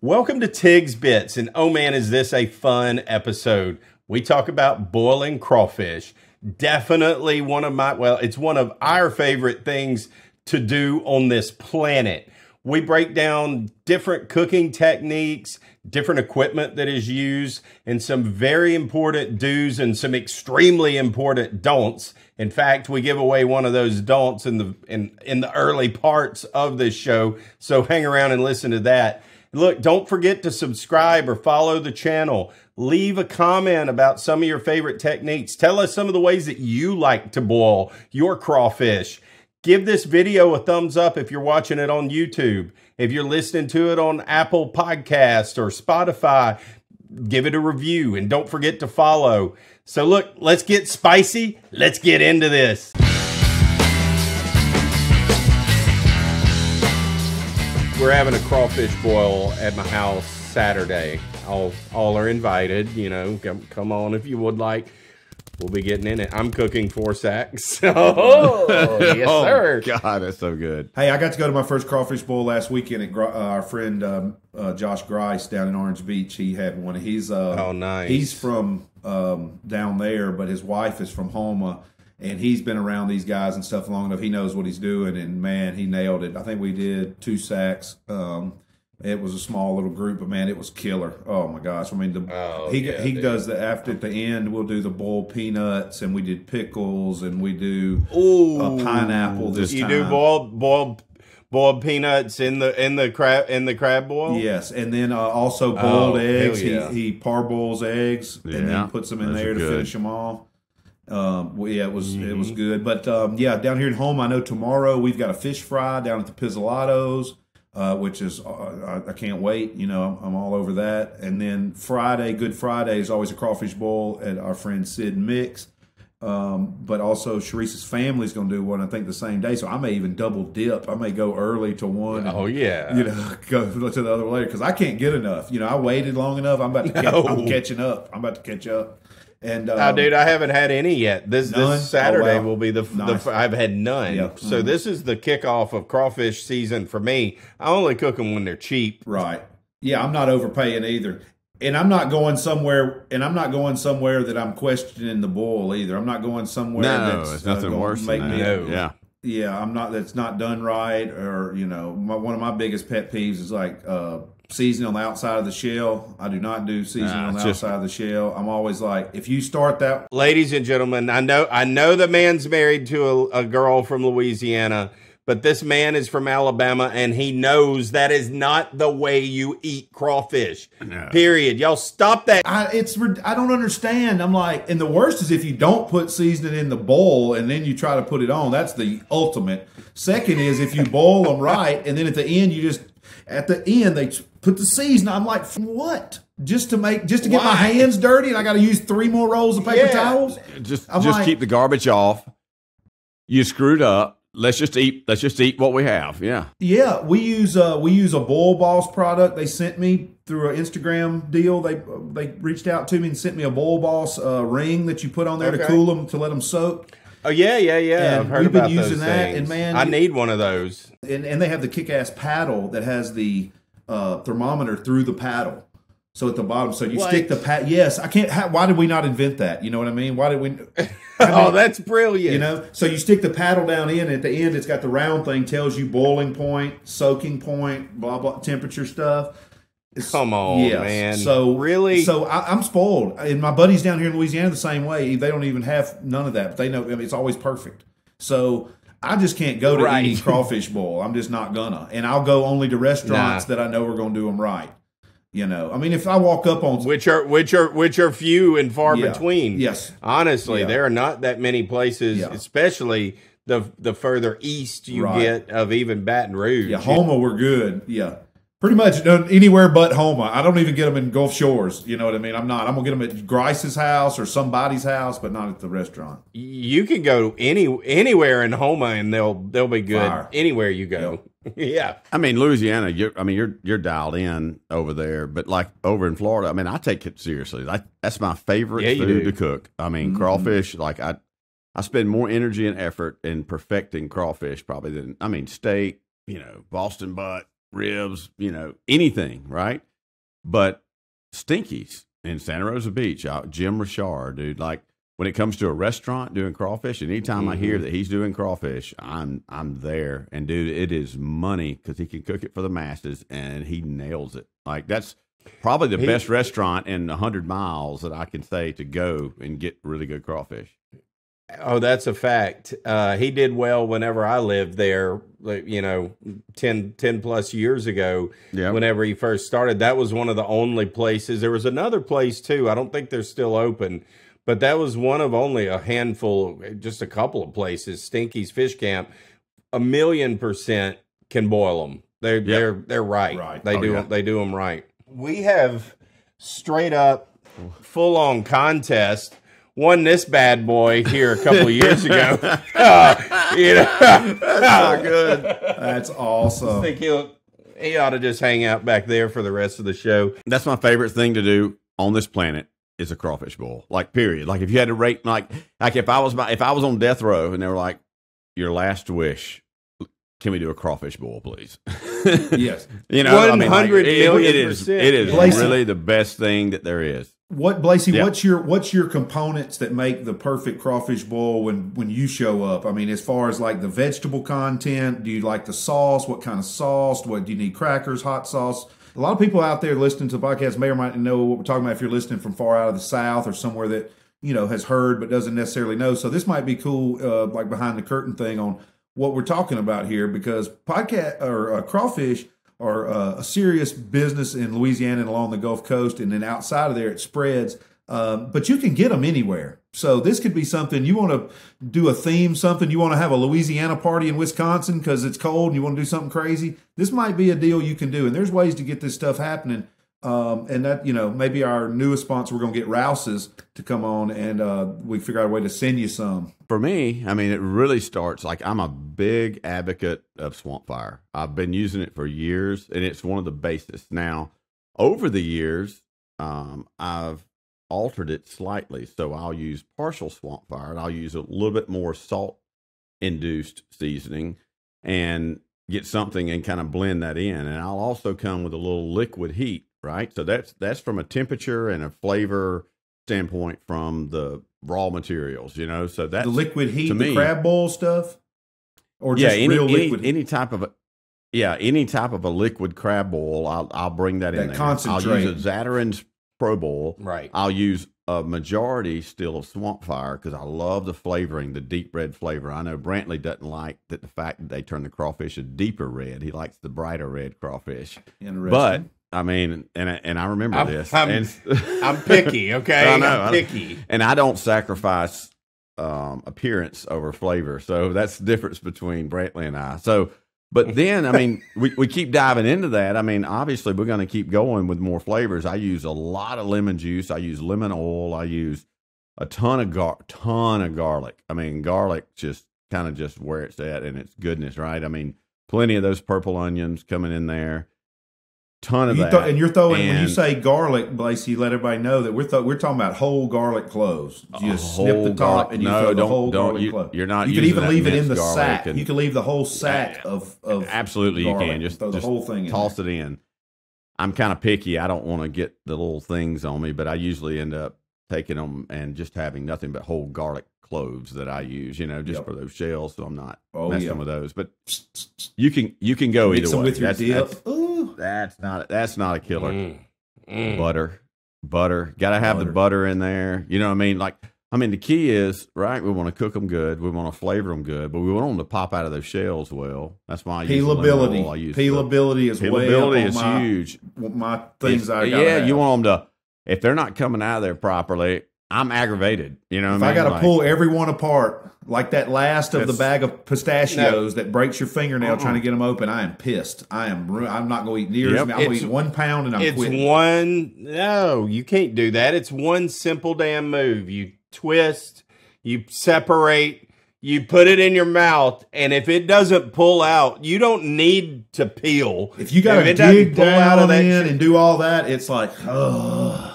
Welcome to Tig's Bits, and oh man, is this a fun episode. We talk about boiling crawfish. Definitely it's one of our favorite things to do on this planet. We break down different cooking techniques, different equipment that is used, and some very important do's and some extremely important don'ts. In fact, we give away one of those don'ts in the early parts of this show, so hang around and listen to that. Look, don't forget to subscribe or follow the channel. Leave a comment about some of your favorite techniques. Tell us some of the ways that you like to boil your crawfish. Give this video a thumbs up if you're watching it on YouTube. If you're listening to it on Apple Podcasts or Spotify, give it a review and don't forget to follow. So look, let's get spicy. Let's get into this. We're having a crawfish boil at my house Saturday. All are invited, you know, come on if you would like. We'll be getting in it. I'm cooking 4 sacks. Oh, yes, sir. Oh, God, that's so good. Hey, I got to go to my first crawfish boil last weekend at our friend Josh Grice down in Orange Beach. He had one. He's nice. He's from down there, but his wife is from Houma, and he's been around these guys and stuff long enough. He knows what he's doing, and man, he nailed it. I think we did 2 sacks. It was a small little group, but man, it was killer. Oh my gosh! I mean, he does the after at the end. We'll do the boiled peanuts, and we did pickles, and we do pineapple. This you time. do boiled peanuts in the crab boil. Yes, and then also boiled eggs. Yeah. He parboils eggs and then puts them in there to finish them off. It was good. But down here at home, I know tomorrow we've got a fish fry down at the Pizzolatos. Which is, I can't wait. You know, I'm all over that. And then Good Friday is always a crawfish boil at our friend Sid Mix. But also Sharice's family's going to do one, I think, the same day. So I may even double dip. I may go early to one. Oh, yeah. You know, go to the other later because I can't get enough. You know, I waited long enough. I'm catching up. I'm about to catch up. And dude, I haven't had any yet. This Saturday will be nice. I've had none. Yeah. So this is the kickoff of crawfish season for me. I only cook them when they're cheap. Right. Yeah, I'm not overpaying either. And I'm not going somewhere that I'm questioning the boil either. I'm not going somewhere it's nothing worse than that. Yeah, I'm not. That's not done right, or you know, one of my biggest pet peeves is like seasoning on the outside of the shell. I do not do seasoning on the outside of the shell. I'm always like, if you start that, ladies and gentlemen, I know the man's married to a girl from Louisiana, but this man is from Alabama, and he knows that is not the way you eat crawfish. No. Period. Y'all stop that. I don't understand. I'm like, and the worst is if you don't put seasoning in the bowl and then you try to put it on. That's the ultimate. Second is if you boil them right, and then at the end they put the seasoning. I'm like, for what? Just to get my hands dirty, and I got to use 3 more rolls of paper towels. Just keep the garbage off. You screwed up. Let's just eat what we have. Yeah. Yeah, we use a Boil Boss product. They sent me through an Instagram deal. They reached out to me and sent me a Boil Boss ring that you put on there to cool them, to let them soak. Oh yeah. And I've heard we've been about using those that, things. and man, I need one of those. And they have the kick-ass paddle that has the thermometer through the paddle. So at the bottom, so you stick the paddle. Yes, I can't. Why did we not invent that? You know what I mean? Why did we? That's brilliant. You know, so you stick the paddle down in. At the end, it's got the round thing, tells you boiling point, soaking point, blah blah, temperature stuff. Come on, man. So really, I'm spoiled. And my buddies down here in Louisiana the same way. They don't even have none of that. But they know it's always perfect. So I just can't go to any crawfish boil. I'm just not gonna. And I'll go only to restaurants that I know are going to do them right. You know, I mean, if I walk up on which are few and far between. Yes, honestly, there are not that many places, especially the further east you get of even Baton Rouge. Yeah, Houma, we're good. Yeah, pretty much anywhere but Houma. I don't even get them in Gulf Shores. You know what I mean? I'm gonna get them at Grice's house or somebody's house, but not at the restaurant. You can go anywhere in Houma and they'll be good. Fire. Anywhere you go. Yep. Yeah, I mean Louisiana. You're dialed in over there, but like over in Florida, I mean I take it seriously. That's my favorite food to cook. I mean crawfish. Like I spend more energy and effort in perfecting crawfish probably than steak. You know, Boston butt, ribs. You know, anything. Right? But Stinky's in Santa Rosa Beach, Jim Richard, dude, like when it comes to a restaurant doing crawfish, and anytime I hear that he's doing crawfish, I'm there. And dude, it is money because he can cook it for the masses and he nails it. Like that's probably the best restaurant in 100 miles that I can say to go and get really good crawfish. Oh, that's a fact. He did well whenever I lived there, 10 plus years ago, whenever he first started. That was one of the only places. There was another place, too. I don't think they're still open, but that was one of only a handful, just a couple of places. Stinky's Fish Camp, 1,000,000% can boil them. They're right. They do them right. We have straight up full-on contest. Won this bad boy here a couple of years ago. That's not good. That's awesome. I think he ought to just hang out back there for the rest of the show. That's my favorite thing to do on this planet is a crawfish boil. Like period. Like if you had to rate, like if I was on death row and they were like, your last wish, can we do a crawfish boil, please? Yes. 100,000,000%. It is really the best thing that there is. Blasey, what's your components that make the perfect crawfish boil when you show up? I mean, as far as like the vegetable content, do you like the sauce? What kind of sauce? What do you need? Crackers, hot sauce? A lot of people out there listening to the podcast may or might know what we're talking about if you're listening from far out of the South or somewhere that, has heard but doesn't necessarily know. So this might be cool, like behind the curtain thing on what we're talking about here, because crawfish are a serious business in Louisiana and along the Gulf Coast, and then outside of there it spreads. But you can get them anywhere. So this could be something you want to do a theme, something you want to have a Louisiana party in Wisconsin because it's cold and you want to do something crazy. This might be a deal you can do, and there's ways to get this stuff happening. And that, maybe our newest sponsor, we're going to get Rouse's to come on and we figure out a way to send you some. For me, I mean, it really starts like I'm a big advocate of Swamp Fire. I've been using it for years, and it's one of the basis. Now, over the years, I've altered it slightly. So I'll use partial Swamp Fire, and I'll use a little bit more salt-induced seasoning and get something and kind of blend that in. And I'll also come with a little liquid heat, right? So that's from a temperature and a flavor standpoint from the raw materials, So that's the liquid heat, the crab boil stuff, or just real liquid. Any type of a liquid crab boil, I'll bring that in there. Concentrate. I'll use a Zatarain's Pro Boil. Right. I'll use a majority still of Swamp Fire because I love the flavoring, the deep red flavor. I know Brantley doesn't like the fact that they turn the crawfish a deeper red. He likes the brighter red crawfish. But I mean, and I remember this. I'm picky, okay? I'm picky. And I don't sacrifice appearance over flavor. So that's the difference between Brantley and I. So, but then, I mean, we keep diving into that. I mean, obviously, we're going to keep going with more flavors. I use a lot of lemon juice. I use lemon oil. I use a ton of garlic. I mean, garlic just kind of just where it's at and its goodness, right? I mean, plenty of those purple onions coming in there. Ton of that. And you're throwing, when you say garlic, Blasey, let everybody know that we're talking about whole garlic cloves. You just snip the top and you throw the whole garlic clove. You're not. You can even leave it in the sack. You can leave the whole sack of absolutely garlic. You can just throw the whole thing. Toss it in. I'm kind of picky. I don't want to get the little things on me, but I usually end up taking them and just having nothing but whole garlic cloves that I use, just for those shells. So I'm not messing with those. But you can go either way. With your dip. That's not a killer. Butter. Got to have the butter in there. You know what I mean? Like, the key is, right, we want to cook them good. We want to flavor them good, but we want them to pop out of those shells well. That's why I use peelability. Peelability is huge. My things you want them to, if they're not coming out of there properly, I'm aggravated. If I got to pull every one apart, like that last of the bag of pistachios that breaks your fingernail trying to get them open, I am pissed. I'm not going to eat near. I'm going to eat 1 pound and I'm quitting. No, you can't do that. It's one simple damn move. You twist, you separate, you put it in your mouth, and if it doesn't pull out, you don't need to peel. If you got to dig down in and do all that, it's like, ugh.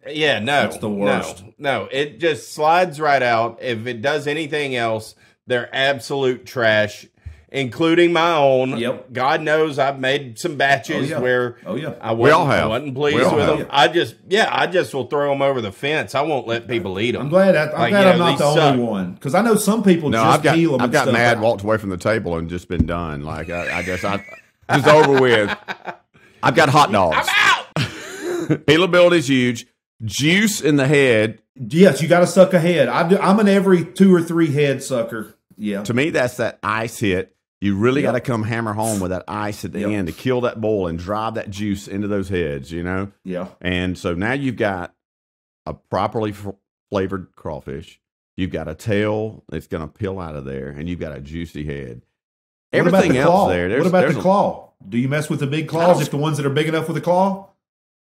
Yeah, no. That's the worst. No, it just slides right out. If it does anything else, they're absolute trash. including my own. Yep. God knows I've made some batches where I wasn't pleased with them. I just will throw them over the fence. I won't let people eat them. I'm glad I'm not the only one, because I know some people peel them. I've got mad, walked away from the table, and just been done. Like I just over with. I've got hot dogs. I'm out. Peelability is huge. Juice in the head. Yes, you got to suck a head. I'm an every 2 or 3 head sucker. Yeah. To me, that's that ice hit. You really got to come hammer home with that ice at the end to kill that boil and drive that juice into those heads, you know? Yeah. And so now you've got a properly flavored crawfish. You've got a tail that's going to peel out of there, and you've got a juicy head. Everything else there. What about the claw? Do you mess with the big claws if the ones that are big enough with a claw?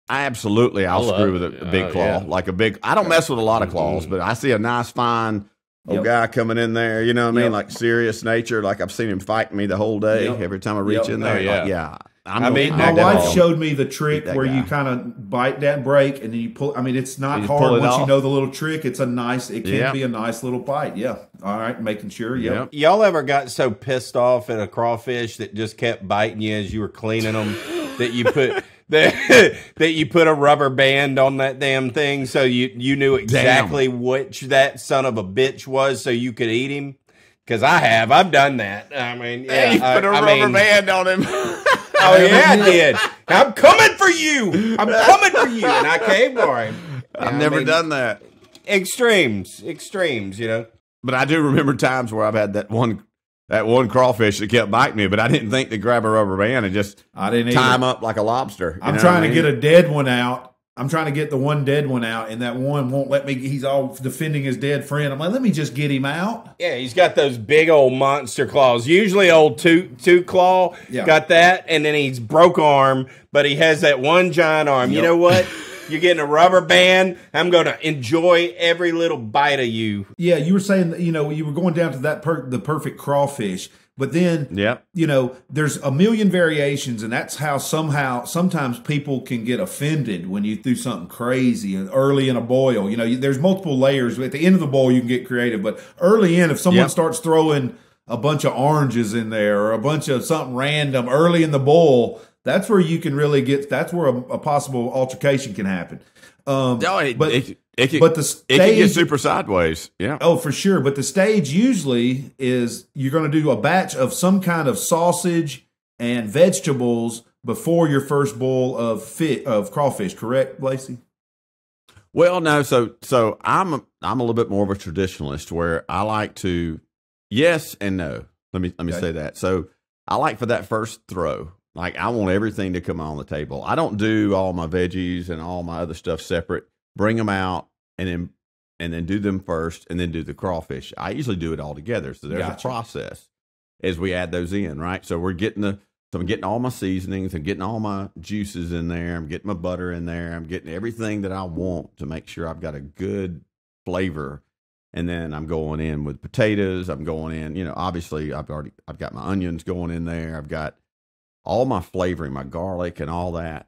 I'll screw with a big claw. Like a big, I don't mess with a lot of claws, but I see a nice, fine guy coming in there, you know what I mean? Like serious nature. Like I've seen him fighting me the whole day every time I reach in there. My wife showed me the trick where you kind of bite that break and then you pull. I mean, it's not hard once you know the little trick. It can be a nice little bite. Yeah. All right. Making sure. Yeah. Y'all ever got so pissed off at a crawfish that just kept biting you as you were cleaning them that you put that you put a rubber band on that damn thing so you knew exactly which that son of a bitch was so you could eat him? Because I've done that. I mean, you put a rubber band on him. Oh yeah, I did. I'm coming for you. And I came for him. I've never done that. Extremes, you know. But I do remember times where I've had that one crawfish that kept biting me, but I didn't think to grab a rubber band and just tie him up like a lobster. I'm trying to get a dead one out. I'm trying to get the one dead one out, and that one won't let me. He's all defending his dead friend. I'm like, let me just get him out. Yeah, he's got those big old monster claws. Usually old two claw got that, and then he's broke arm, but he has that one giant arm. Yep. You know what? You're getting a rubber band. I'm going to enjoy every little bite of you. Yeah, you were saying that, you were going down to that the perfect crawfish. But then, there's a million variations, and that's how sometimes people can get offended when you do something crazy early in a boil. There's multiple layers. At the end of the boil, you can get creative. But early in, if someone starts throwing a bunch of oranges in there or a bunch of something random early in the boil, that's where you can really that's where a possible altercation can happen. It can get super sideways. Yeah. Oh, for sure. But the stage usually is you're going to do a batch of some kind of sausage and vegetables before your first bowl of crawfish. Correct, Lacey? Well, no. So I'm a little bit more of a traditionalist where I like to yes and no. Let me say that. So I like for that first throw. Like I want everything to come on the table. I don't do all my veggies and all my other stuff separate. Bring them out and then do them first and then do the crawfish. I usually do it all together. So there's a process as we add those in, right? So I'm getting all my seasonings, I'm getting all my juices in there, I'm getting my butter in there, I'm getting everything that I want to make sure I've got a good flavor. And then I'm going in with potatoes. I'm going in, obviously I've got my onions going in there. I've got all my flavoring, my garlic and all that.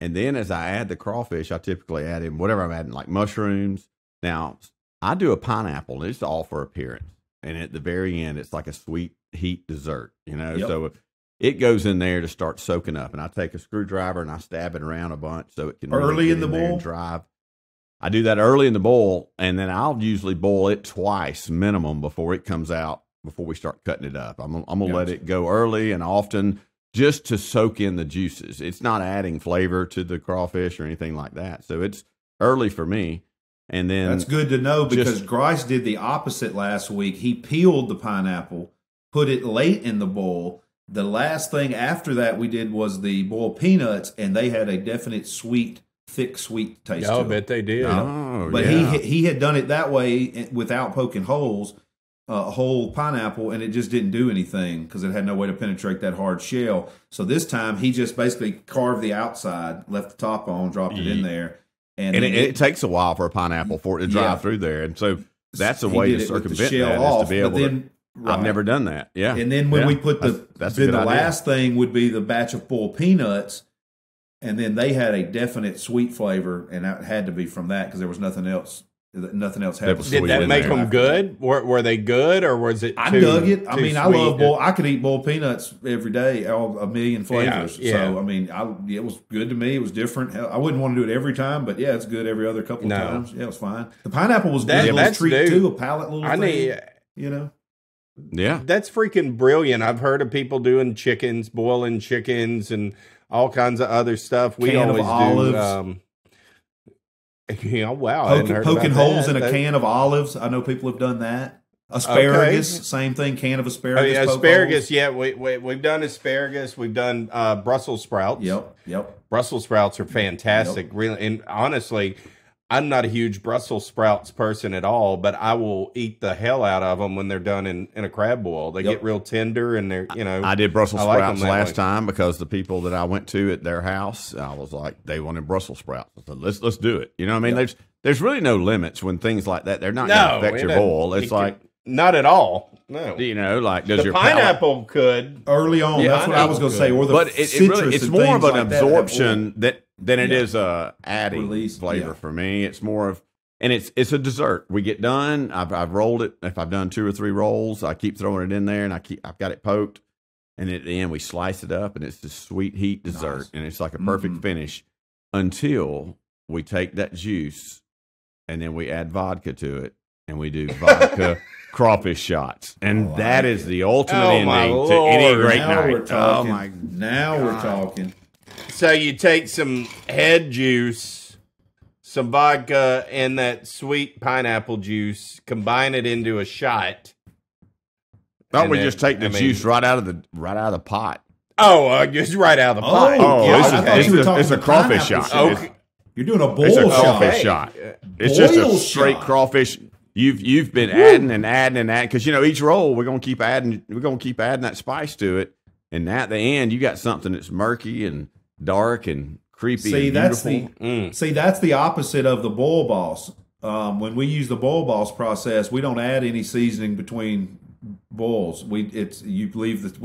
And then as I add the crawfish, I typically add in whatever I'm adding, like mushrooms. Now, I do a pineapple, and it's all for appearance. And at the very end, it's like a sweet heat dessert, So it goes in there to start soaking up. And I take a screwdriver and I stab it around a bunch so it can early in the bowl drive. I do that early in the bowl, and then I'll usually boil it twice minimum before it comes out, before we start cutting it up. I'm going to let it go early and often, just to soak in the juices. It's not adding flavor to the crawfish or anything like that. So it's early for me. And then that's good to know because Grice did the opposite last week. He peeled the pineapple, put it late in the bowl. The last thing after that we did was the boiled peanuts, and they had a definite thick sweet taste to I it. Bet they did. Oh, but he had done it that way without poking holes. A whole pineapple, and it just didn't do anything because it had no way to penetrate that hard shell. So this time he just basically carved the outside, left the top on, dropped it in there. And it takes a while for a pineapple for it to dry through there. And so that's a way to circumvent that is to be able to. I've never done that. Yeah. And then when we put the last thing would be the batch of boiled peanuts, and then they had a definite sweet flavor, and that had to be from that because there was nothing else Nothing else happened. Did that make them good? Were they good, or was it? I dug it. I mean, I love boiled. I could eat boiled peanuts every day, a million flavors. So I mean, it was good to me. It was different. I wouldn't want to do it every time, but yeah, it's good every other couple of times. Yeah, it was fine. The pineapple was good. A little treat too, a palate little thing. You know. Yeah, that's freaking brilliant. I've heard of people doing chickens, boiling chickens, and all kinds of other stuff. We always do. Yeah, wow. Poking holes in a can of olives. I know people have done that. Asparagus, same thing, can of asparagus. Oh, yeah, asparagus, yeah. We've done asparagus. We've done Brussels sprouts. Yep. Brussels sprouts are fantastic. Really, and honestly, I'm not a huge Brussels sprouts person at all, but I will eat the hell out of them when they're done in a crab boil. They get real tender, and they're, I did Brussels sprouts last time because the people that I went to at their house, I was like, they wanted Brussels sprouts. I said, let's do it. You know what I mean? There's really no limits when things like that. They're not going to affect your boil. It's like not at all. No, you know, like does your pineapple could early on? That's what I was going to say. Or the it's more of an absorption than it is a adding flavor for me. It's more of, and it's a dessert. We get done. I've rolled it. If I've done 2 or 3 rolls, I keep throwing it in there, and I've got it poked. And at the end, we slice it up, and it's this sweet heat dessert, and it's like a perfect finish until we take that juice, and then we add vodka to it, and we do vodka crawfish shots, and that is the ultimate ending to any great night. Now we're talking. So you take some head juice, some vodka, and that sweet pineapple juice, combine it into a shot. Oh, we just take the juice right out of the pot. Oh, just right out of the pot. It's a crawfish shot. Okay. You're doing a boil shot. It's a crawfish shot. It's just a straight crawfish. You've been adding because each roll we're gonna keep adding that spice to it, and at the end you got something that's murky and dark and creepy. See, and beautiful. That's the opposite of the boil boss. When we use the boil boss process, we don't add any seasoning between boils. We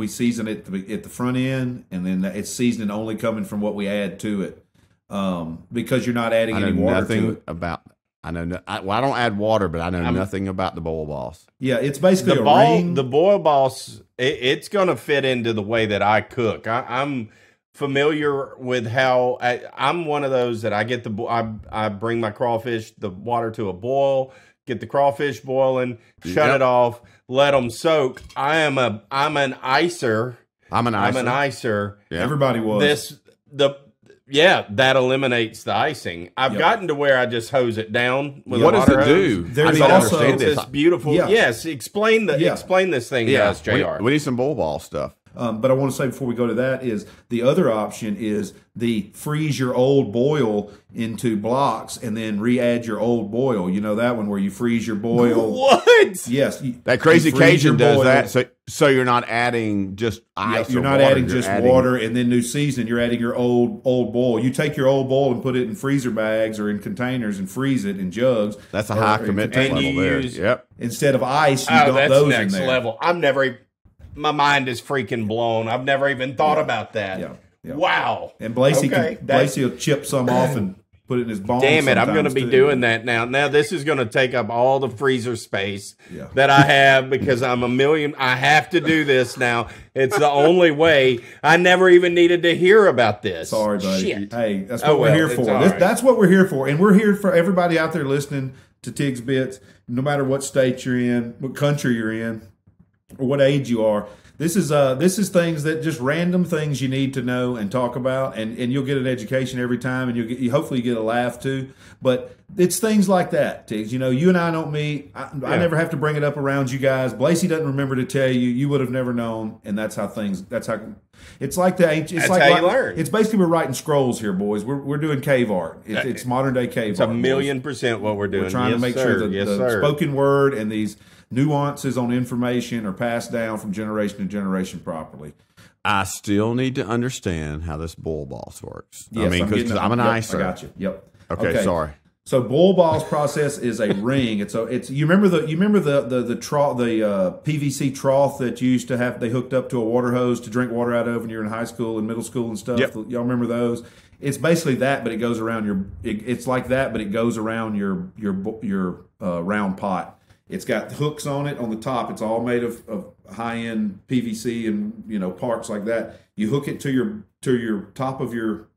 season it at the front end, and then it's seasoning only coming from what we add to it, because you're not adding any water to it. I don't add water, but I know nothing about the boil boss. Yeah, it's basically the boil boss. It's going to fit into the way that I cook. I'm familiar with how I'm one of those that I get I bring my crawfish, the water to a boil, get the crawfish boiling, shut it off, let them soak. I'm an icer. I'm an icer. Yeah. Everybody was. That eliminates the icing. I've gotten to where I just hose it down with what a water does it do? There's also this beautiful. Yes, explain this thing to us, JR. We need some boil ball stuff. But I want to say before we go to that is the other option is the freeze your old boil into blocks and then re-add your old boil. You know that one where you freeze your boil. What? Yes. That Crazy Cajun does that. So you're not adding just ice. You're not adding just water and then new seasoning. You're adding your old boil. You take your old boil and put it in freezer bags or in containers and freeze it in jugs. That's a high commitment level there. Yep. Instead of ice, you dump those next in there. Level. My mind is freaking blown. I've never even thought about that. Yeah. Wow. And Blasey will chip some off and put it in his bones. Damn it, I'm going to be doing that now. Now this is going to take up all the freezer space that I have because I have to do this now. It's the only way. I never even needed to hear about this. Sorry, buddy. Shit. Hey, that's what we're here for. That's what we're here for. And we're here for everybody out there listening to Tig's Bits, no matter what state you're in, what country you're in, or what age you are. This is things that just random things you need to know and talk about, and you'll get an education every time, and you hopefully get a laugh too. It's things like that, Tiggs. You and I don't meet. I never have to bring it up around you guys. Blasey doesn't remember to tell you. You would have never known, and that's how it's like the ancient. It's how you learn. It's basically we're writing scrolls here, boys. We're doing cave art. It's modern day cave art. It's 1,000,000% what we're doing. We're trying to make sure the spoken word and these nuances on information are passed down from generation to generation properly. I still need to understand how this boil boss works. Yes, because I'm an icer. I got you. Yep. Okay, sorry. So bull balls process is a ring. It's you remember the PVC trough that you used to have, they hooked up to a water hose to drink water out of when you're in high school and middle school and stuff. Yep. Y'all remember those? It's basically that, but it goes around it's like that, but it goes around your round pot. It's got hooks on it on the top. It's all made of high-end PVC and parts like that. You hook it to your top of your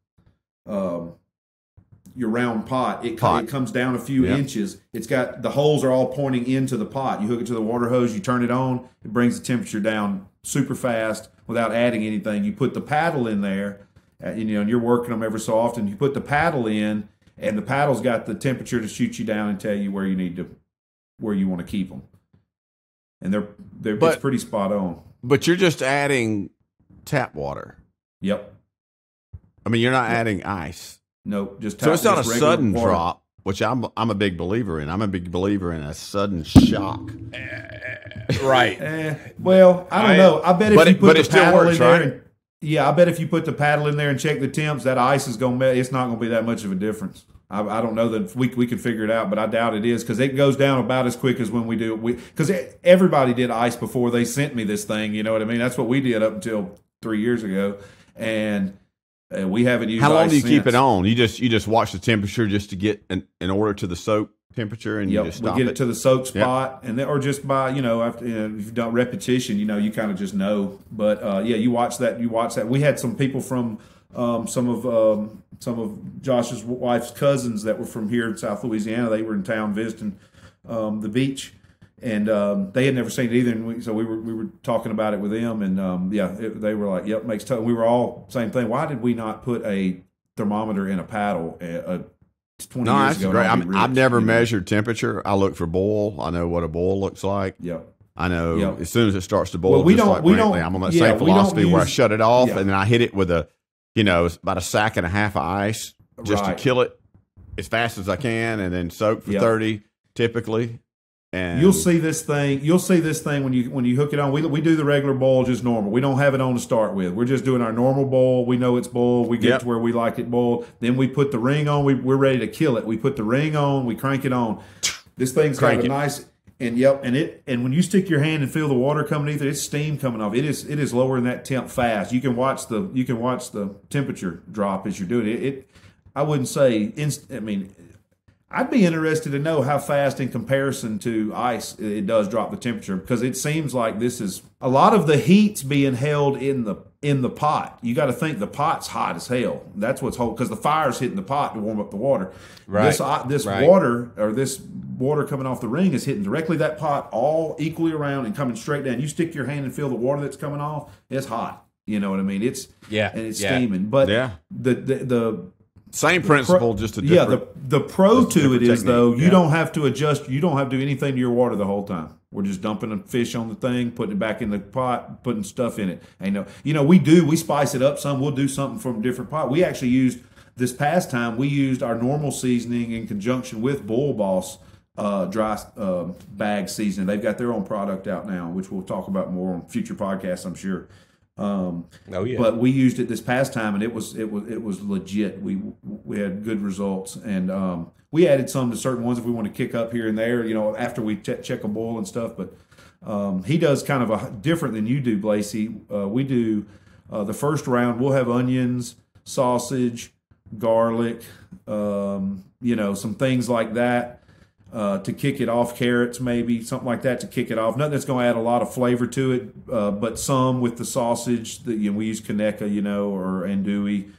round pot. It comes down a few inches. It's got the holes are all pointing into the pot. You hook it to the water hose. You turn it on. It brings the temperature down super fast without adding anything. You put the paddle in there, and you're working them every so often. You put the paddle in, and the paddle's got the temperature to shoot you down and tell you where you want to keep them. And it's pretty spot on. But you're just adding tap water. Yep. I mean, you're not adding ice. Nope, just so it's not a sudden water. drop, which I'm a big believer in. I'm a big believer in a sudden shock. Right. Well, I don't know. I bet if you put the paddle in there, right? I bet if you put the paddle in there and check the temps, that ice is it's not going to be that much of a difference. I don't know that we could figure it out, but I doubt it is, because it goes down about as quick as when we do it. Because everybody did ice before they sent me this thing. You know what I mean? That's what we did up until 3 years ago, and we haven't used. How long do you since. keep it on? You just watch the temperature just to get in order to the soak temperature, and you just stop we get it to the soak spot, and or just by after if you've done repetition, you kind of just know. But you watch that. We had some people from some of Josh's wife's cousins that were from here in South Louisiana. They were in town visiting the beach, and they had never seen it either. And so we were talking about it with them, and they were like, "Yep, makes total." We were all same thing. Why did we not put a thermometer in a paddle 20 years ago? Great. I've never measured temperature. I look for boil. I know what a boil looks like. Yep. I know as soon as it starts to boil. Well, I'm on that same philosophy where I shut it off and then I hit it with about a sack and a half of ice just to kill it as fast as I can, and then soak for 30 typically. And you'll see this thing when you hook it on. We do the regular boil just normal. We don't have it on to start with. We're just doing our normal boil. We know it's boiled. We get to where we like it boiled. Then we put the ring on. We're ready to kill it. We put the ring on. We crank it on. This thing's got a nice and when you stick your hand and feel the water coming either, it's steam coming off. It is lowering that temp fast. You can watch the temperature drop as you're doing it. I wouldn't say I'd be interested to know how fast, in comparison to ice, it does drop the temperature, because it seems like this is a lot of the heat's being held in the pot. You got to think the pot's hot as hell. That's what's holding, because the fire's hitting the pot to warm up the water. Right. This water coming off the ring is hitting directly that pot, all equally around and coming straight down. You stick your hand and feel the water that's coming off. It's hot. You know what I mean? It's steaming. But the same principle, just a different. The pro to it is, though, you don't have to adjust. You don't have to do anything to your water the whole time. We're just dumping a fish on the thing, putting it back in the pot, putting stuff in it. We spice it up some. We'll do something from a different pot. We actually used this past time. We used our normal seasoning in conjunction with Bull Boss dry bag seasoning. They've got their own product out now, which we'll talk about more on future podcasts, I'm sure. But we used it this past time, and it was legit. We had good results, and we added some to certain ones if we want to kick up here and there, after we check a boil and stuff. But he does kind of a different than you do, Blasey. We do the first round. We'll have onions, sausage, garlic, some things like that. To kick it off, carrots maybe, something like that to kick it off. Nothing that's going to add a lot of flavor to it, but some with the sausage. We use Kaneka, or andouille.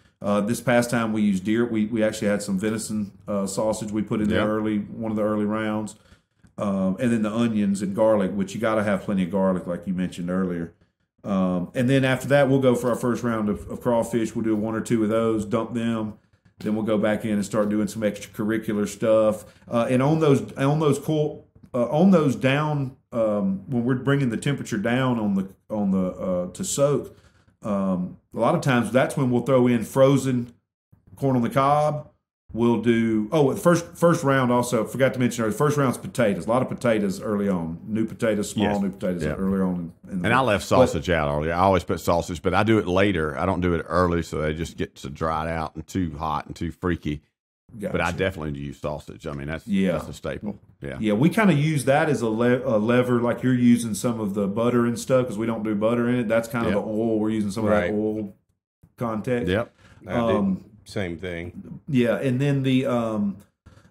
This past time we used deer. We actually had some venison sausage we put in there one of the early rounds. And then the onions and garlic, which you got to have plenty of garlic, like you mentioned earlier. And then after that, we'll go for our first round of crawfish. We'll do one or two of those, dump them. Then we'll go back in and start doing some extracurricular stuff. And on those down, when we're bringing the temperature down on the to soak, a lot of times that's when we'll throw in frozen corn on the cob. We'll do first round also. Forgot to mention the first round's potatoes. A lot of potatoes early on. New potatoes, new potatoes early on. And I left sausage out earlier. I always put sausage, but I do it later. I don't do it early, so they just get to dry out and too hot and too freaky. Gotcha. But I definitely use sausage. I mean, that's a staple. Yeah. Yeah, we kind of use that as a lever, like you're using some of the butter and stuff, because we don't do butter in it. That's kind of the oil. We're using some of that oil context. Yep. Same thing. Yeah, and then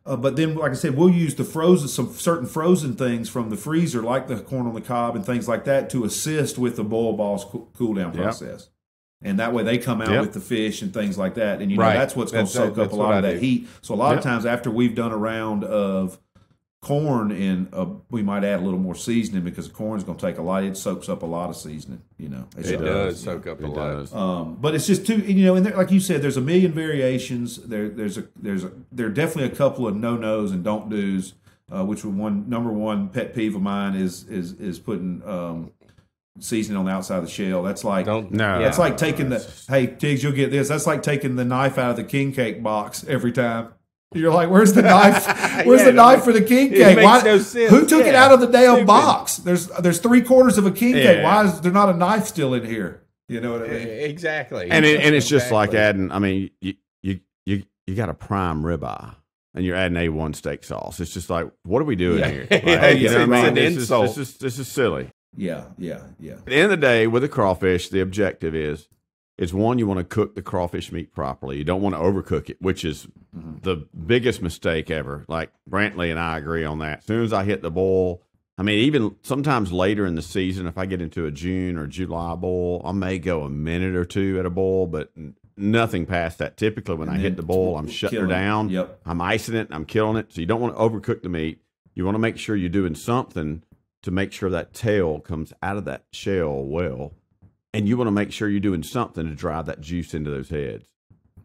but then, like I said, we'll use some certain frozen things from the freezer, like the corn on the cob and things like that, to assist with the boil balls cool down process. And that way they come out with the fish and things like that. And, that's what's going to soak up a lot of that heat. So a lot of times after we've done a round of corn, and we might add a little more seasoning, because the corn is going to take a lot. It soaks up a lot of seasoning, It does soak up a lot. But it's just too, and there, like you said, there's a million variations. There are definitely a couple of no-nos and don't-dos, which number one pet peeve of mine is putting seasoning on the outside of the shell. That's like that's like taking hey Tiggs, you'll get this. That's like taking the knife out of the king cake box every time. You're like, where's the knife? Where's the knife for the king cake? Makes no sense. Who took it out of the damn box? There's 3/4 of a king cake. Why is there not a knife still in here? You know what I mean? Exactly. And it's just like adding. I mean, you got a prime ribeye, and you're adding A1 steak sauce. It's just like, what are we doing here? Like, you know what I mean? This is silly. Yeah. At the end of the day, with the crawfish, the objective is one, you want to cook the crawfish meat properly. You don't want to overcook it, which is the biggest mistake ever. Like Brantley and I agree on that. As soon as I hit the boil, I mean, even sometimes later in the season, if I get into a June or July boil, I may go a minute or two at a boil, but nothing past that. Typically, when I hit the boil, I'm shutting her down. Yep. I'm icing it. I'm killing it. So you don't want to overcook the meat. You want to make sure you're doing something to make sure that tail comes out of that shell well. And you want to make sure you're doing something to drive that juice into those heads.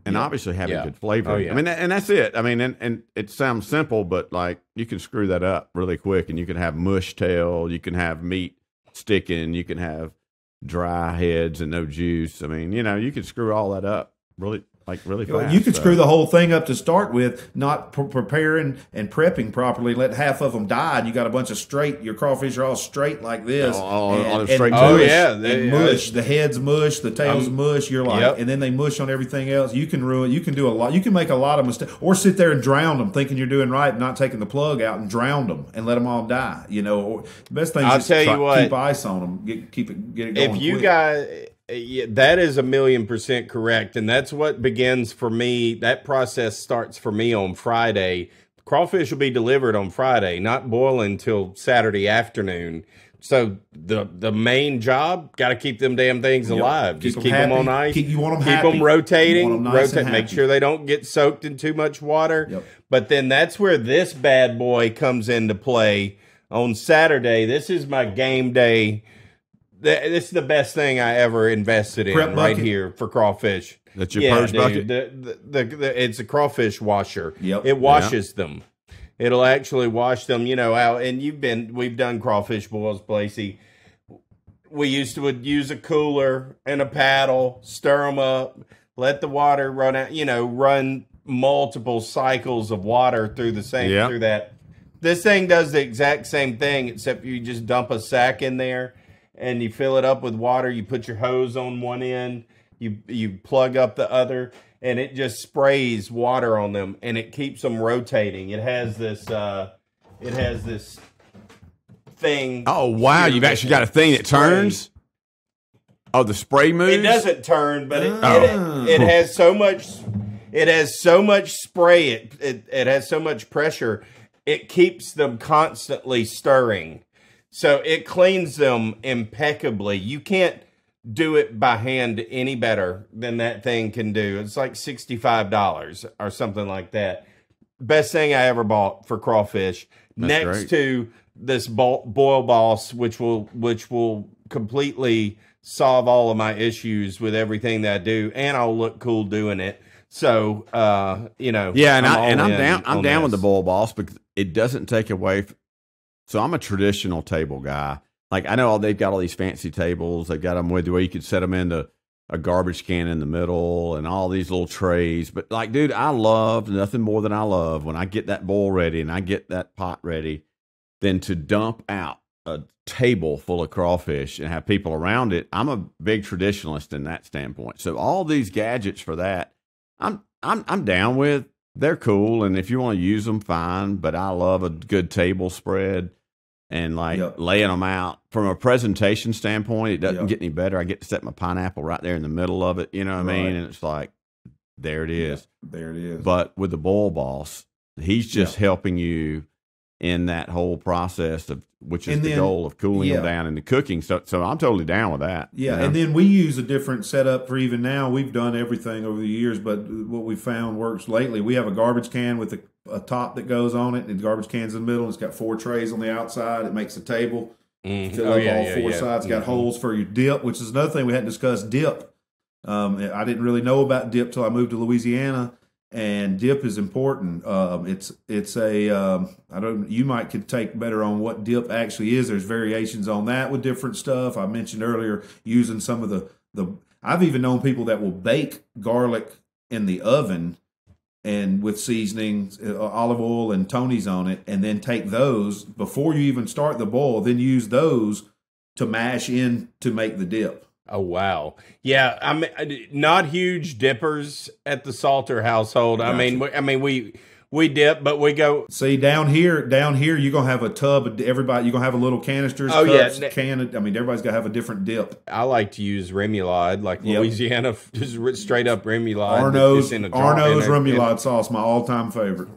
And obviously having good flavor. Oh, yeah. I mean, and that's it. I mean, and it sounds simple, but like you can screw that up really quick, and you can have mush tail, you can have meat sticking, you can have dry heads and no juice. I mean, you can screw all that up really fast. You could screw the whole thing up to start with, not preparing and prepping properly. Let half of them die, and you got a bunch of your crawfish are all straight like this. All straight mush. The heads mush, the tails mush. You're like, and then they mush on everything else. You can do a lot. You can make a lot of mistakes, or sit there and drown them, thinking you're doing right, and not taking the plug out and drown them and let them all die. Or the best thing is keep ice on them, get it going. If you got. Yeah, that is 1,000,000% correct, and that's what begins for me. That process starts for me on Friday. Crawfish will be delivered on Friday, not boiling till Saturday afternoon. So the main job, got to keep them damn things alive. Just keep them on ice. Keep them rotating. Make sure they don't get soaked in too much water. Yep. But then that's where this bad boy comes into play on Saturday. This is my game day. This is the best thing I ever invested in right here for crawfish. That's your purge bucket? It's a crawfish washer. Yep. It washes them. It'll actually wash them, out. And we've done crawfish boils, Blacey. We used to use a cooler and a paddle, stir them up, let the water run out, run multiple cycles of water through through that. This thing does the exact same thing, except you just dump a sack in there. And you fill it up with water. You put your hose on one end. You plug up the other, and it just sprays water on them, and it keeps them rotating. It has this thing. Oh wow! You've actually got a thing that turns. Oh, the spray moves. It doesn't turn, but it has so much. It has so much spray. It has so much pressure. It keeps them constantly stirring. So it cleans them impeccably. You can't do it by hand any better than that thing can do. It's like $65 or something like that. Best thing I ever bought for crawfish. That's next great. To this Boil Boss, which will completely solve all of my issues with everything that I do, and I'll look cool doing it. So yeah, I'm down with the Boil Boss because it doesn't take away. So I'm a traditional table guy. Like I know they've got all these fancy tables. They've got them with where you could set them into a garbage can in the middle and all these little trays. But like, dude, I love nothing more than I love when I get that bowl ready and I get that pot ready than to dump out a table full of crawfish and have people around it. I'm a big traditionalist in that standpoint. So all these gadgets for that, I'm down with. they're cool, and if you want to use them, fine. But I love a good table spread and laying them out from a presentation standpoint. It doesn't get any better. I get to set my pineapple right there in the middle of it. You know what I mean? And it's like, there it is. Yeah, there it is. But with the Boil Boss, he's just helping you in that whole process of which is the goal of cooling them down in the cooking. So I'm totally down with that. Yeah, you know? And then we use a different setup for even now. We've done everything over the years, but what we found works lately. We have a garbage can with a top that goes on it, and the garbage can's in the middle. It's got 4 trays on the outside. It makes a table. Fill up all 4 sides. Got holes for your dip, which is another thing we hadn't discussed. Dip. I didn't really know about dip till I moved to Louisiana. And dip is important. It's a you might could take better on what dip actually is. There's variations on that with different stuff. I mentioned earlier using some of the I've even known people that will bake garlic in the oven and with seasonings, olive oil and Tony's on it, and then take those before you even start the boil. Then use those to mash in to make the dip. Oh, wow. Yeah, I'm not huge dippers at the Salter household. Gotcha. I mean, we dip, but we go. See, down here, you're gonna have a tub of everybody. You're gonna have a little canisters. Oh, cups, yeah. Everybody's gotta have a different dip. I like to use remoulade, like Louisiana, just straight up remoulade. Arno's remoulade sauce, my all-time favorite.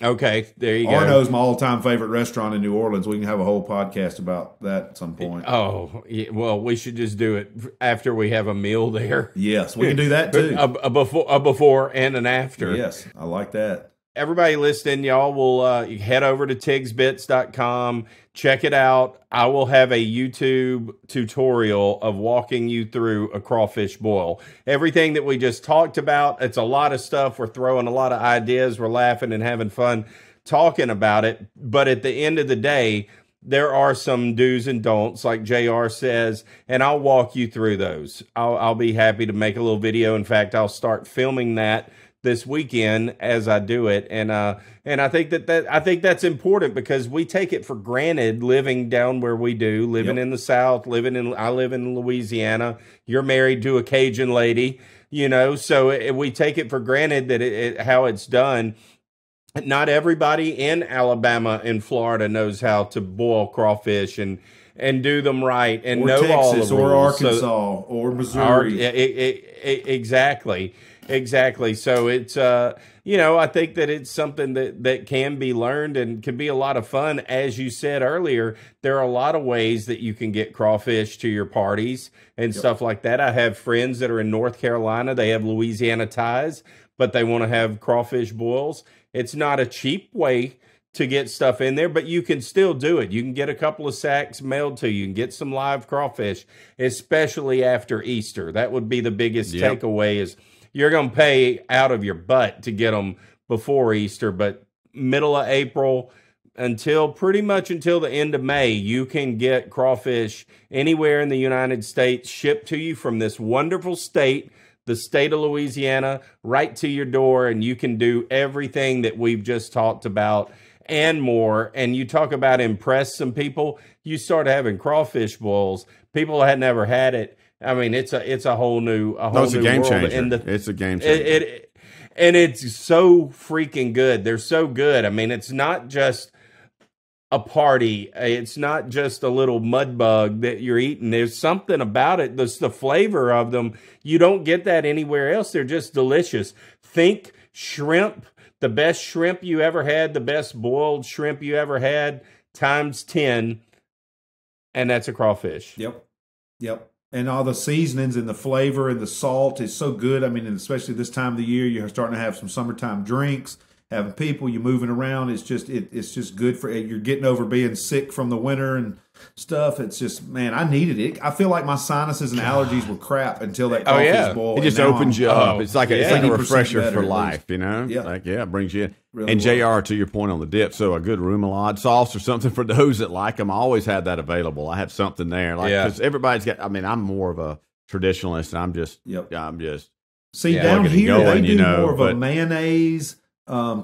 Okay, there you go. Arno's my all-time favorite restaurant in New Orleans. We can have a whole podcast about that at some point. Oh, yeah, well, we should just do it after we have a meal there. Yes, we can do that too. a before and an after. Yes, I like that. Everybody listening, y'all will head over to tigsbits.com. Check it out. I will have a YouTube tutorial of walking you through a crawfish boil. Everything that we just talked about, it's a lot of stuff. We're throwing a lot of ideas. We're laughing and having fun talking about it. But at the end of the day, there are some do's and don'ts, like JR says, and I'll walk you through those. I'll be happy to make a little video. In fact, I'll start filming that this weekend as I do it, and I think that's important because we take it for granted living down where we do, living in the South, I live in Louisiana. You're married to a Cajun lady, so we take it for granted that how it's done. Not everybody in Alabama and Florida knows how to boil crawfish and do them right and know Texas, all the rules. Or Arkansas or Missouri. Exactly. So it's, I think that it's something that can be learned and can be a lot of fun. As you said earlier, there are a lot of ways that you can get crawfish to your parties and stuff like that. I have friends that are in North Carolina. They have Louisiana ties, but they want to have crawfish boils. It's not a cheap way to get stuff in there, but you can still do it. You can get a couple of sacks mailed to you and get some live crawfish, especially after Easter. That would be the biggest takeaway is you're going to pay out of your butt to get them before Easter, but middle of April pretty much until the end of May, you can get crawfish anywhere in the United States shipped to you from this wonderful state, the state of Louisiana, right to your door, and you can do everything that we've just talked about and more. And you talk about impress some people, you start having crawfish boils. People had never had it. I mean, it's a whole new it's a game world. changer. It's a game changer. And it's so freaking good. They're so good. I mean, it's not just a party. It's not just a little mud bug that you're eating. There's something about it. The flavor of them. You don't get that anywhere else. They're just delicious. Think shrimp, the best shrimp you ever had, the best boiled shrimp you ever had, times 10. And that's a crawfish. Yep. And all the seasonings and the flavor and the salt is so good. I mean, and especially this time of the year, you're starting to have some summertime drinks, having people, you're moving around. It's just good for you're getting over being sick from the winter and stuff. It's just, man, I needed it. I feel like my sinuses and allergies were crap until that crawfish boil. It just opens you up. It's like a refresher for life, Yeah. It brings you in. Really and JR, to your point on the dip, so a good remoulade sauce or something for those that like them. I always have that available. I have something there. Because everybody's got, I'm more of a traditionalist, and I'm just. See, down here, they do more of a mayonnaise,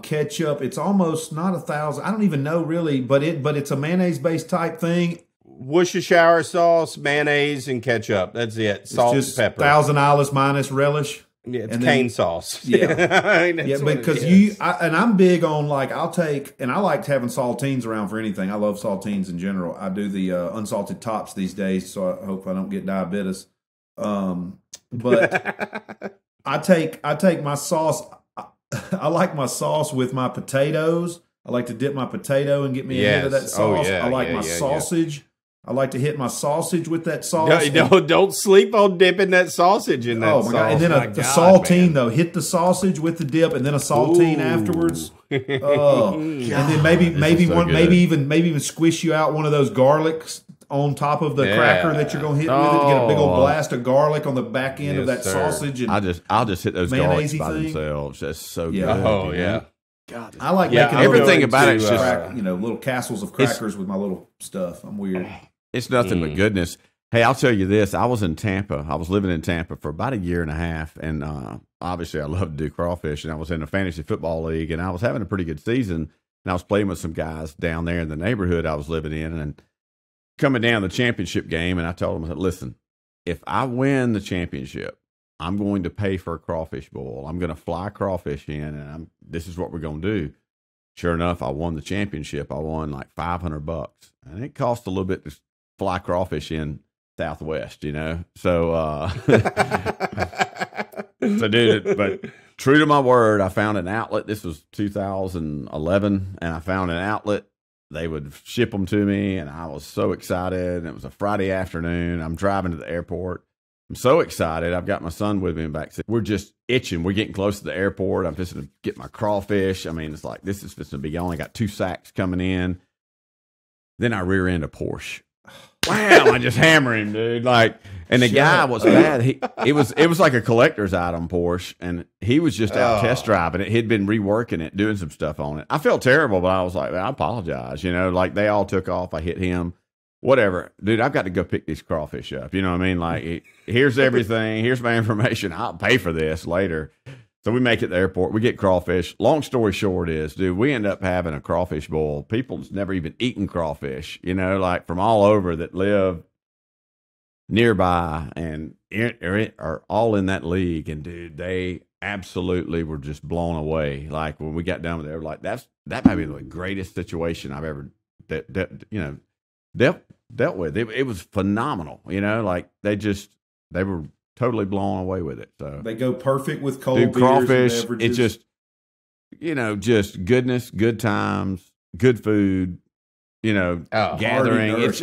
ketchup. It's almost not 1,000. I don't even know really, but it's a mayonnaise-based type thing. Worcestershire sauce, mayonnaise, and ketchup. That's it. Salt and pepper. $1,000 minus relish. Yeah, it's cane sauce. Yeah, I mean, yeah, because and I'm big on like I like having saltines around for anything. I love saltines in general. I do the unsalted tops these days, so I hope I don't get diabetes. But I take my sauce. I like my sauce with my potatoes. I like to dip my potato and get me a hit of that sauce. I like my sausage. I like to hit my sausage with that sauce. No, don't sleep on dipping that sausage in that sauce. Oh, my God. And then the saltine, though. Hit the sausage with the dip and then a saltine afterwards. Oh. And then maybe even squish you out one of those garlics on top of the cracker that you're going to hit with it to get a big old blast of garlic on the back end of that sausage. And I'll just hit those garlics by themselves. That's so good. Oh, yeah. God, I like making everything about it. Just little castles of crackers with my little stuff. I'm weird. It's nothing but goodness. Hey, I'll tell you this. I was in Tampa. I was living in Tampa for about a year and a half, and obviously I love to do crawfish, and I was in a fantasy football league, and I was having a pretty good season, and I was playing with some guys down there in the neighborhood I was living in, and coming down the championship game, and I told them, I said, listen, if I win the championship, I'm going to pay for a crawfish boil. I'm going to fly crawfish in, and this is what we're going to do. Sure enough, I won the championship. I won like $500, and it cost a little bit to fly crawfish in Southwest, So, dude, but true to my word, I found an outlet. This was 2011, and I found an outlet. They would ship them to me, and I was so excited. And it was a Friday afternoon. I'm driving to the airport. I'm so excited. I've got my son with me in back seat. We're just itching. We're getting close to the airport. I'm just going to get my crawfish. I mean, it's like, this is just going to be, I only got 2 sacks coming in. Then I rear end a Porsche. Wow, I just hammer him, dude. And the guy was bad. It was like a collector's item Porsche, and he was just out test driving it. He'd been reworking it, doing some stuff on it. I felt terrible, but I was like, I apologize. They all took off. I hit him. Whatever, dude, I've got to go pick these crawfish up. You know what I mean? Like, here's everything. Here's my information. I'll pay for this later. So we make it to the airport. We get crawfish. Long story short is, dude, we end up having a crawfish boil. People's never even eaten crawfish, from all over that live nearby and are all in that league. And, dude, they absolutely were just blown away. Like, when we got done with it, they were like, that might be the greatest situation I've ever dealt with. It was phenomenal, they were totally blown away with it. So they go perfect with cold beers crawfish. And it's just just goodness, good times, good food, gathering.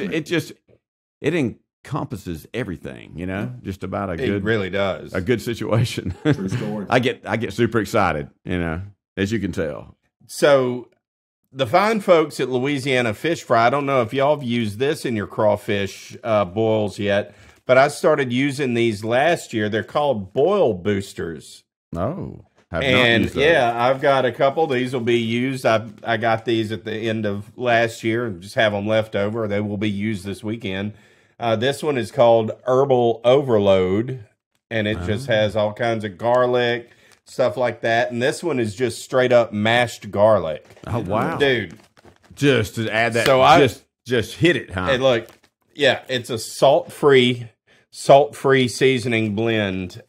It encompasses everything, just about it really does. A good situation. True story. I get super excited, as you can tell. So the fine folks at Louisiana Fish Fry, I don't know if y'all have used this in your crawfish boils yet, but I started using these last year. They're called boil boosters. Oh, I've got a couple. These will be used. I got these at the end of last year and just have them left over. They will be used this weekend. This one is called Herbal Overload, and it just has all kinds of garlic, stuff like that. And this one is just straight up mashed garlic. Oh, wow. Dude. Just to add that, so just hit it, huh? And look, yeah, it's a salt-free seasoning blend.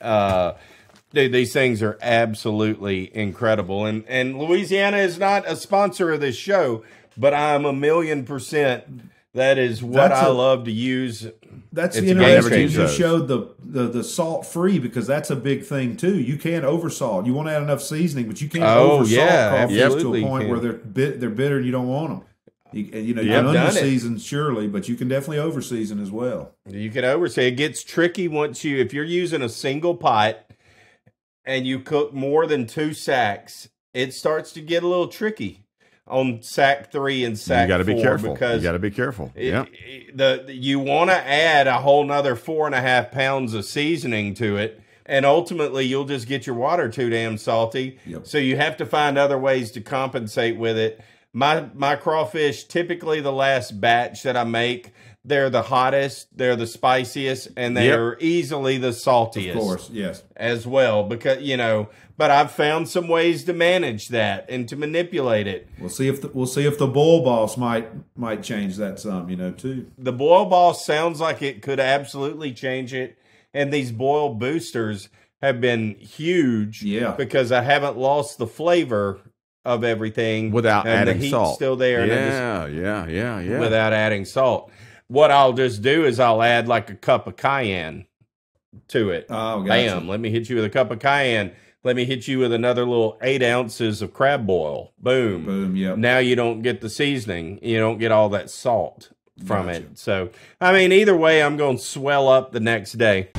Dude, these things are absolutely incredible. And Louisiana is not a sponsor of this show, but I'm 1,000,000%. That is what I love to use. That's interesting. You showed the salt free, because that's a big thing too. You can't oversalt. You want to add enough seasoning, but you can't oversalt crawfish to a point where they're bitter and you don't want them. You can under-season, surely, but you can definitely over-season as well. You can over-season. It gets tricky if you're using a single pot and you cook more than 2 sacks, it starts to get a little tricky on sack 3 and sack 4. You got to be careful. You got to be careful. You want to add a whole nother 4.5 pounds of seasoning to it, and ultimately you'll just get your water too damn salty. Yep. So you have to find other ways to compensate with it. My crawfish, typically the last batch that I make, they're the hottest, they're the spiciest, and they're easily the saltiest. Of course, yes. As well, because, but I've found some ways to manage that and to manipulate it. We'll see if the boil boss might change that some, too. The boil boss sounds like it could absolutely change it. And these boil boosters, have been huge. Yeah. Because I haven't lost the flavor of everything without adding the heat's salt. Still there. Yeah. Without adding salt. What I'll just do is I'll add like a cup of cayenne to it. Oh, gotcha. Bam! Let me hit you with a cup of cayenne. Let me hit you with another little 8 ounces of crab boil. Boom. Boom. Yep. Now you don't get the seasoning. You don't get all that salt from it. So, I mean, either way, I'm going to swell up the next day.